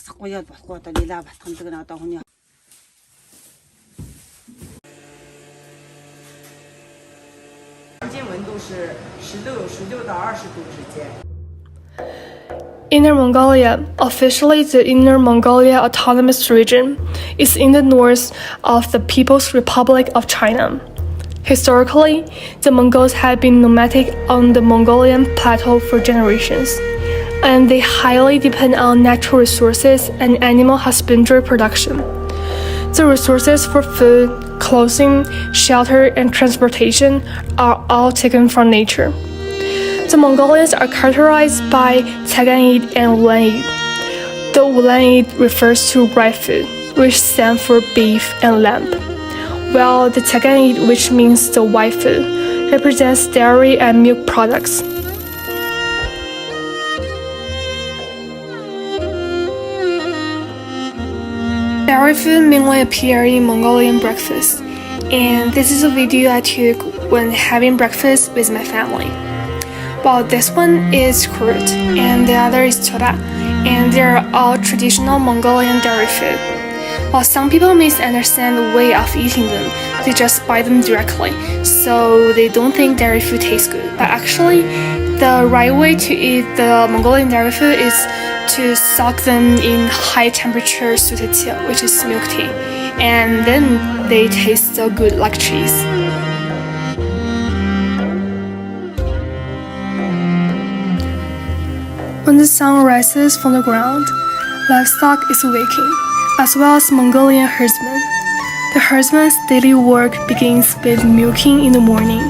багасахгүй яа болохгүй одоо лила батхамдаг нь одоо хүний Inner Mongolia, officially the Inner Mongolia Autonomous Region, is in the north of the People's Republic of China. Historically, the Mongols have been nomadic on the Mongolian plateau for generations, and they highly depend on natural resources and animal husbandry production. The resources for food, clothing, shelter, and transportation are all taken from nature. The Mongolians are characterized by Tsaganid and Ulanid. The Ulanid refers to rice food, which stands for beef and lamb, while the Tsaganid, which means the white food, represents dairy and milk products. Dairy food mainly appear in Mongolian breakfast, and this is a video I took when having breakfast with my family. Well, this one is kurut, and the other is tora, and they are all traditional Mongolian dairy food. While some people misunderstand the way of eating them, they just buy them directly, so they don't think dairy food tastes good. But actually, the right way to eat the Mongolian dairy food is to soak them in high temperature sutatil, which is milk tea, and then they taste so good like cheese. When the sun rises from the ground, livestock is waking, as well as Mongolian herdsmen. The herdsman's daily work begins with milking in the morning,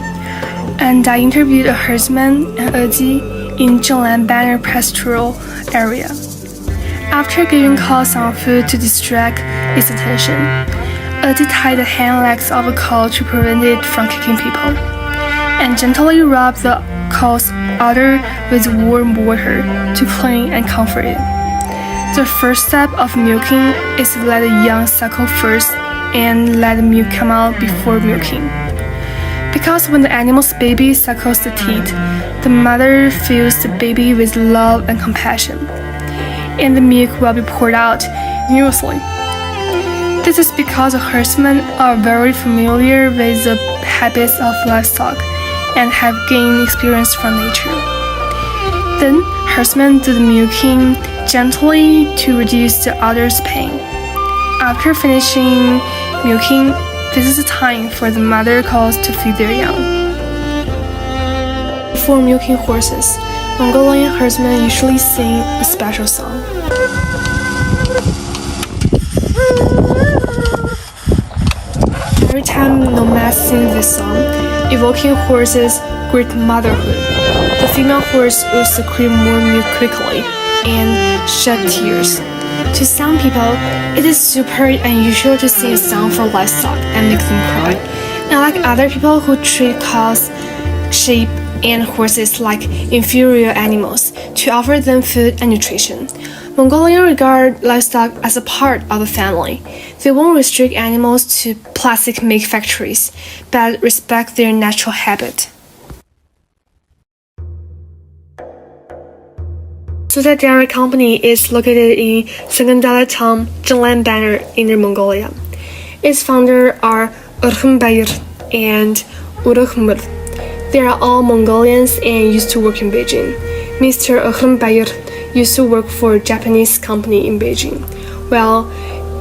and I interviewed a herdsman and Edi in Zhenglan Banner pastoral area. After giving cow some food to distract its attention, Edi tied the hind legs of a cow to prevent it from kicking people, and gently rubbed the cow's udder with warm water to clean and comfort it. The first step of milking is to let the young suckle first and let the milk come out before milking. Because when the animal's baby suckles the teat, the mother fills the baby with love and compassion, and the milk will be poured out continuously. This is because the herdsmen are very familiar with the habits of livestock and have gained experience from nature. Then, herdsmen do the milking gently to reduce the udder's pain. After finishing milking, this is the time for the mother cows to feed their young. Before milking horses, Mongolian herdsmen usually sing a special song. Every time nomads sing this song, evoking horses' great motherhood, the female horse will secrete more milk quickly and shed tears. To some people, it is super unusual to sing a song for livestock and make them cry, unlike other people who treat cows, sheep, and horses like inferior animals to offer them food and nutrition. Mongolians regard livestock as a part of the family. They won't restrict animals to plastic milk factories, but respect their natural habit. Suta Dairy Company is located in Sakandala town, Zhenglan Banner, Inner Mongolia. Its founders are Urkhunbayir and Urukhmur. They are all Mongolians and used to work in Beijing. Mr. Urkhunbayir used to work for a Japanese company in Beijing, while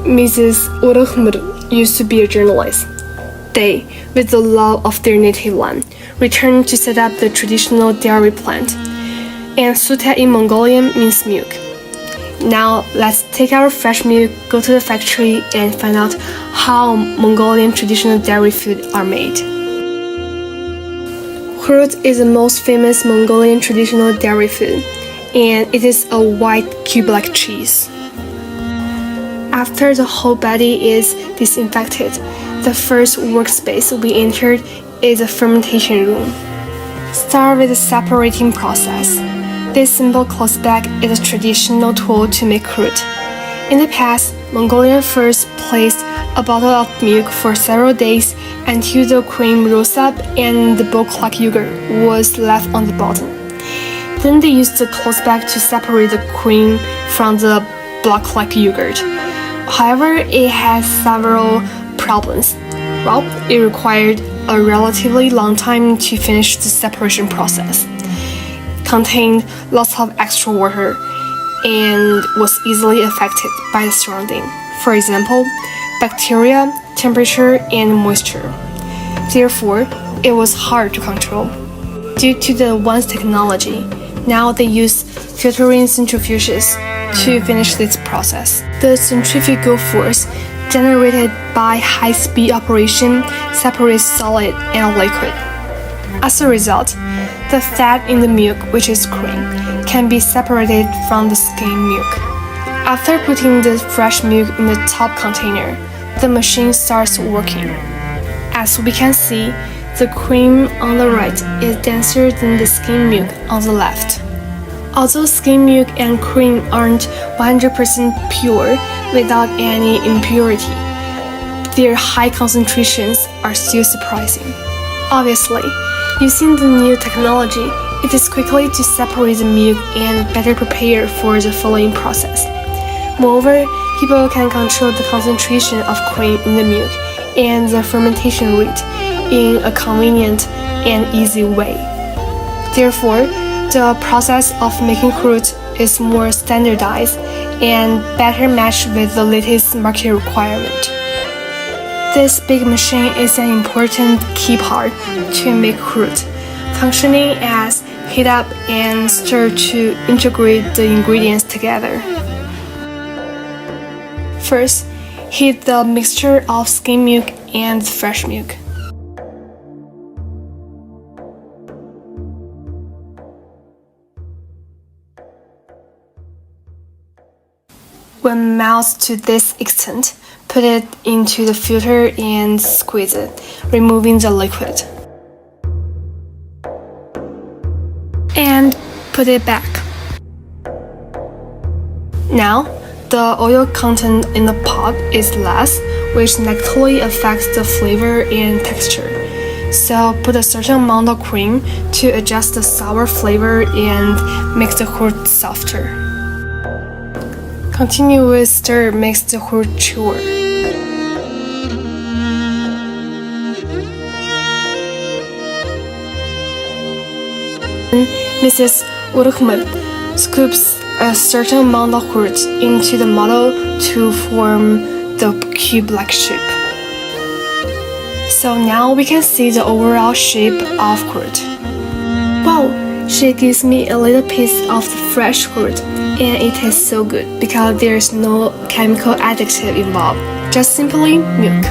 Mrs. Urukhmur used to be a journalist. They, with the love of their native land, returned to set up the traditional dairy plant. And Suta in Mongolian means milk. Now let's take our fresh milk, go to the factory, and find out how Mongolian traditional dairy food are made. Kurut is the most famous Mongolian traditional dairy food, and it is a white cube-like cheese. After the whole body is disinfected, the first workspace we entered is a fermentation room. Start with the separating process. This simple cloth bag is a traditional tool to make kurut. In the past, Mongolians first placed a bottle of milk for several days until the cream rose up and the bulk-like yogurt was left on the bottom. Then they used the cloth bag to separate the cream from the block like yogurt. However, it has several problems. Well, it required a relatively long time to finish the separation process, contained lots of extra water, and was easily affected by the surrounding. For example, bacteria, temperature, and moisture. Therefore, it was hard to control. Due to the advanced technology, now they use filtering centrifuges to finish this process. The centrifugal force generated by high-speed operation separates solid and liquid. As a result, the fat in the milk, which is cream, can be separated from the skim milk. After putting the fresh milk in the top container, the machine starts working. As we can see, the cream on the right is denser than the skim milk on the left. Although skim milk and cream aren't 100% pure without any impurity, their high concentrations are still surprising. Obviously, using the new technology, it is quickly to separate the milk and better prepare for the filling process. Moreover, people can control the concentration of cream in the milk and the fermentation rate in a convenient and easy way. Therefore, the process of making fruit is more standardized and better matched with the latest market requirement. This big machine is an important key part to make fruit, functioning as heat up and stir to integrate the ingredients together. First, heat the mixture of skim milk and fresh milk. When melted to this extent, put it into the filter and squeeze it, removing the liquid. And put it back. Now, the oil content in the pot is less, which negatively affects the flavor and texture. So put a certain amount of cream to adjust the sour flavor and make the fruit softer. Continue with stir makes the fruit chewer. Mrs. Urkhmet scoops a certain amount of fruit into the model to form the cube-like shape. So now we can see the overall shape of fruit. Wow, she gives me a little piece of the fresh fruit, and it tastes so good because there's no chemical additive involved, just simply milk.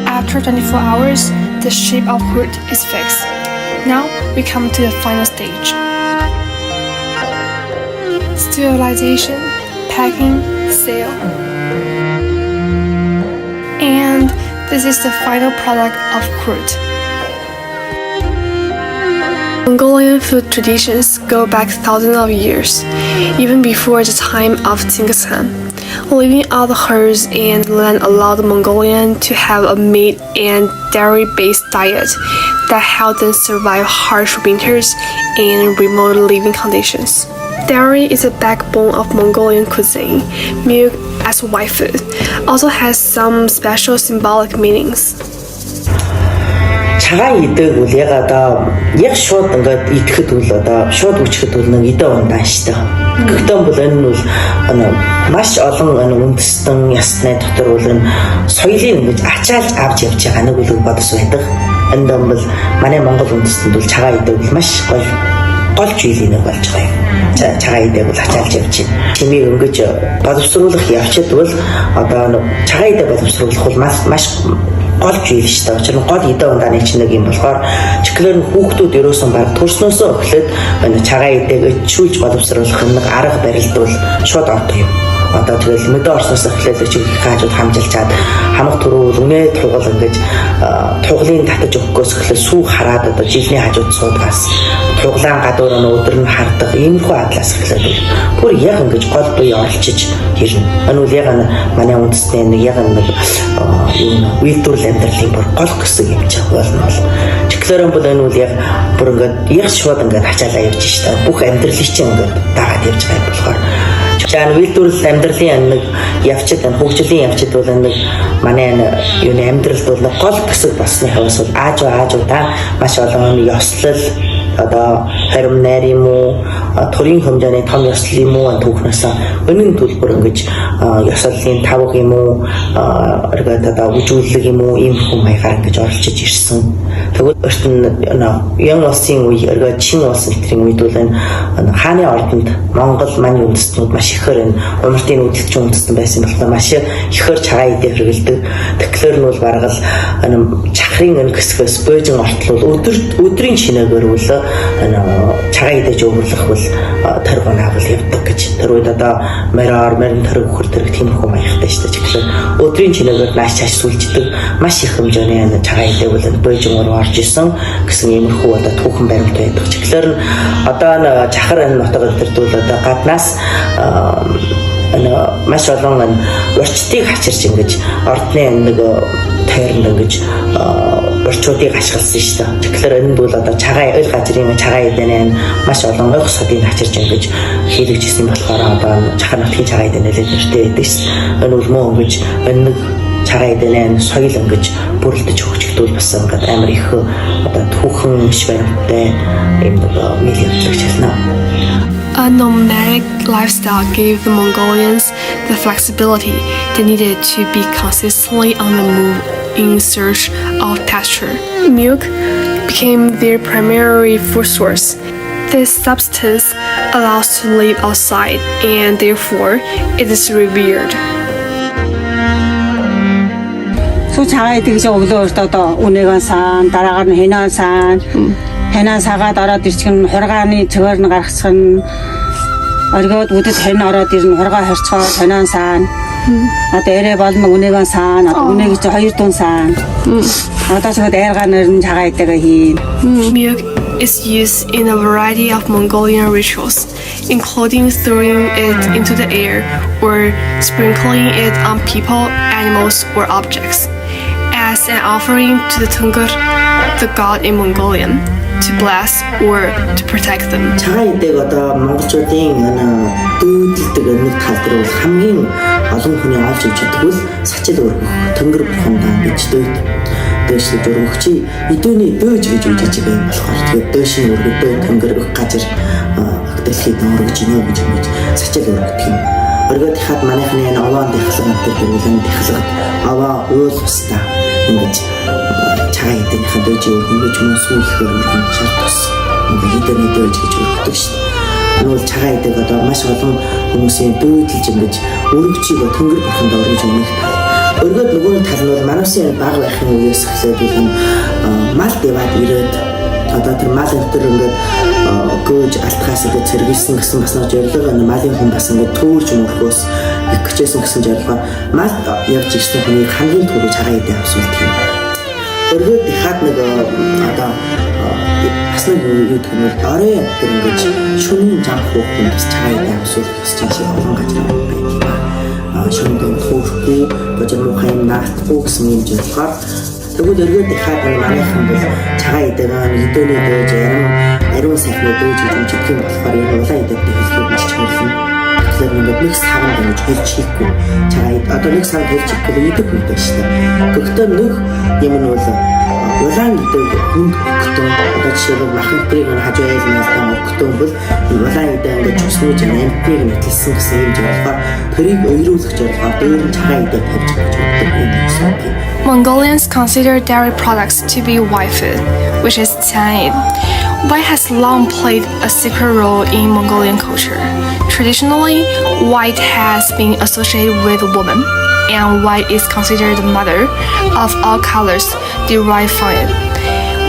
After 24 hours, the shape of fruit is fixed. Now we come to the final stage. Sterilization, packing, sale. And this is the final product of fruit. Mongolian food traditions go back thousands of years, even before the time of Genghis Khan. Living out the herds and land allowed the Mongolian to have a meat and dairy-based diet that helped them survive harsh winters and remote living conditions. Dairy is the backbone of Mongolian cuisine. Milk, as white food, also has some special symbolic meanings. Цагаан идэг үл яг шууд ингээд идэхэд үл шууд үчихэд үл нэг идэ ундаа штэ. Гэхдээ бол энэ бол маш олон үндэстэн ясны дотор бол соёлын ингэж ачаалж авч явж байгаа нэг үл бодос байдаг. Энд бол манай Монгол үндэстэнд бол цагаан идэг бол маш гол зүйлийн нэг болж байгаа юм. Цагаан идэг бол ачаалж явж байна. Чимээ ингэж боловсруулах явчид бол одоо цагаан идэг боловсруулах бол маш гол зүйл шүү дээ. Учир нь гол идэ ундааны чинь нэг юм болохоор чихлэр нь хүүхдүүд ерөөсөн баг төрснөөсөө эхлээд цагаан идэг өчүүлж боловсруулах нэг арга барилд бол шууд ордог юм. Одоо тэгэл мэдээ орсноос эхлээд чихлэх хаажууд хамжилж чад хамаг түрүүл үнэ тугал ингэж туглын татаж өгөхөөс эхлээд сүү хараад одоо жилийн хажууд суудгаас туглаан гадуур өдөр нь хардаг иймэрхүү адлаас эхлээд бүр яг ингэж гол бие оролцож хэлнэ. Энэ үл яг манай үндэсний нэг яг нэг үйлдвэрлэл амьдралын бүр гол хэсэг юм чинь болно бол чихлэрэн бол энэ үл яг бүр ингэж яг шууд ингэж ачаалаа явж штэ бүх амьдралыг чинь ингэж дагаад явж байгаа юм болохоор За үйлдвэрлэл амьдралын нэг явцад хөгжлийн явцад бол нэг манай юуны амьдралд бол гол бүсэг болсны хавьас бол аажуудаа маш олон ёслол одоо харим найр юм уу төрийн хэмжээний том ёслол юм уу түүхнээс өнөн төлбөр ингэж ёслолын тавг юм уу эргээд одоо үжүүлэг юм уу ийм хүм маягаар ингэж оролцож ирсэн. Тэгвэл өөртөө ян улсын үе эргээд чин улс мэтрийн үед бол энэ хааны ордонд Монгол мань үндэстнүүд маш ихээр энэ умартын үйлчлэгчийн үндэстэн байсан болохоор маш ихээр цагаан идэ хэрэгэлдэг. Тэгэхээр нь бол бараг л чахрын энэ хэсгээс бөөжин ортлол өдрийн чинээгээр үл цагаан идэж өвөрлөх бол тариг наавал явдаг гэж. Тэр үед одоо марин тариг хөр тэрэг тиймэрхүү маягтай шүү дээ. Тэгэхээр өдрийн чинээгээр нааш чааш сүлждэг маш их хэмжээний цагаан идэ бол бөөжин руу орж исэн гэсэн иймэрхүү одоо түүхэн баримт байдаг. Тэгэхээр одоо чахар энэ нутаг өдөртөл одоо гаднаас маш олон урчтыг хачирч ингэж ордны нэг тойронд ингэж урчуудыг ашигласан шүү дээ. Тэгэхээр энэ бол одоо цагаан ойл газрын цагаан эдэнэ маш олон ойх содыг хачирч ингэж хийлгэжсэн болохоор одоо чахар нутгийн цагаан эдэнэ нэлээд нэртэй байдаг шүү. Энэ бол мөн ингэж энэ цагаан эдэнэ соёл ингэж бүрэлдэж хөгжигдүүл бас ингээд амар их одоо түүхэн биш баримттай юм мэлэгдэж байна. A nomadic lifestyle gave the Mongolians the flexibility they needed to be consistently on the move in search of pasture. Milk became their primary food source. This substance allows to live outside and therefore it is revered. Цагаан идэ гэж өглөө одоо үнэгэн сан дараагаар нь хинаа сан хинаа сагаад ороод ирчихэн хургааны цогоор нь гаргацх нь оргиод үдэд хин ороод ирнэ хургаа хорцгоо хинаа сан одоо эрэ болмог үнэгэн сан одоо үнэг гэж 2 дун сан одоо согод айргаанаар нь цагаан идэгээ хийн. Milk is used in a variety of Mongolian rituals, including throwing it into the air or sprinkling it on people, animals, or objects, as an offering to the Tungur, the god in Mongolian, to bless or to protect them. Цагаан идэг одоо монголчуудын дүүдэлдэг нэг тал дээр бол хамгийн олон хүний олж иж чадвал сачил өргөх Тэнгэр бурхандаа гэж дөөшлөж өргөх чи идүүний дөөж гэж үжиж байгаа юм болохоор тэгээд дөөшин өргөдөө Тэнгэр газар дэлхийд өргөж ийнө гэж сачил өргөдөг юм. Өргөд хаад манайхны овоон дэхлэг гэдэг үлэн дэхлэг аваа уул устаа ингэж цагаан идэгнийхэн дөөж өргөж мөн сүүлхээр өргөн шал тус ингээд идүүний дөөж гэж өргөдөг шүү дээ. Энэ бол цагаан идэг одоо маш олон хүмүүсийн дөөдлж ингэж өргөчийг Тэнгэр бурхандаа өргөж өгөх өргөд нөгөө тал нь бол манайсын баг байхын үеэс эхлээд мал дэваад ирээд одоо тэр мал өнтер ингээд гөөж алтгаас ингээд цэргэлсэн гэсэн бас нэг зорилго малын хүн бас ингээд төөрж мөрхөөс ихчээсэн гэсэн зорилгоор мал явж ирсэн хүний хамгийн түрүү цагаан идэ авсуулдаг юм. Өргөд ихад нэг одоо бас нэг юу гэх юм бол орой тэр ингээд шөнийн зам хөөхөн бас цагаан идэ авсуулах гэсэн чинь олон газар байдаг. Шөндөн хөөрхгүй божир мухай наахгүй гэсэн юм зорилгоор тэгвэл өргөд ихад манайхан бол цагаан идэгээ идөөний дөөж ариун сайхны дөөж гэж үздэг юм болохоор энэ улаан идэвхтэй хэлхийг маш чухал. Тэгэхээр нэг савн гэж хэлж хийхгүй цагаан одоо нэг савн хэлж хийхгүй идэг юм байна шүү дээ. Гэхдээ нэг юм нь бол улаан идэг хүнд өгтөн одоо жишээлбэл махантрыг хажууд айлнаас өгтөн бол улаан идэ ингээд чуснууж амтныг нэтлсэн гэсэн юм зорилгоор тэрийг ойруулах зорилгоор дөөр нь цагаан идэ тавьж өгдөг юм байна. Mongolians consider dairy products to be white food, which is tian. White has long played a secret role in Mongolian culture. Traditionally, white has been associated with women, and white is considered the mother of all colors derived from it.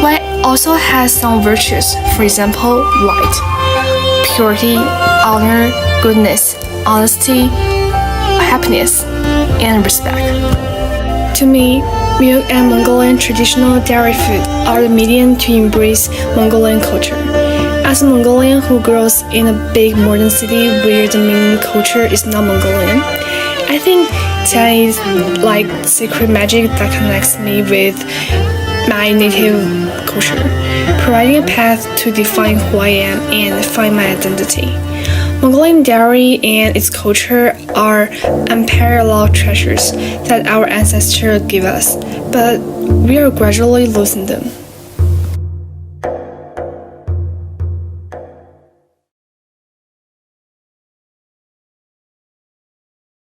White also has some virtues, for example, light, purity, honor, goodness, honesty, happiness, and respect. To me, milk and Mongolian traditional dairy food are the medium to embrace Mongolian culture. As a Mongolian who grows in a big modern city where the main culture is not Mongolian, I think tian is like secret magic that connects me with my native culture, providing a path to define who I am and find my identity. Mongolian dairy and its culture are unparalleled treasures that our ancestors give us, but we are gradually losing them.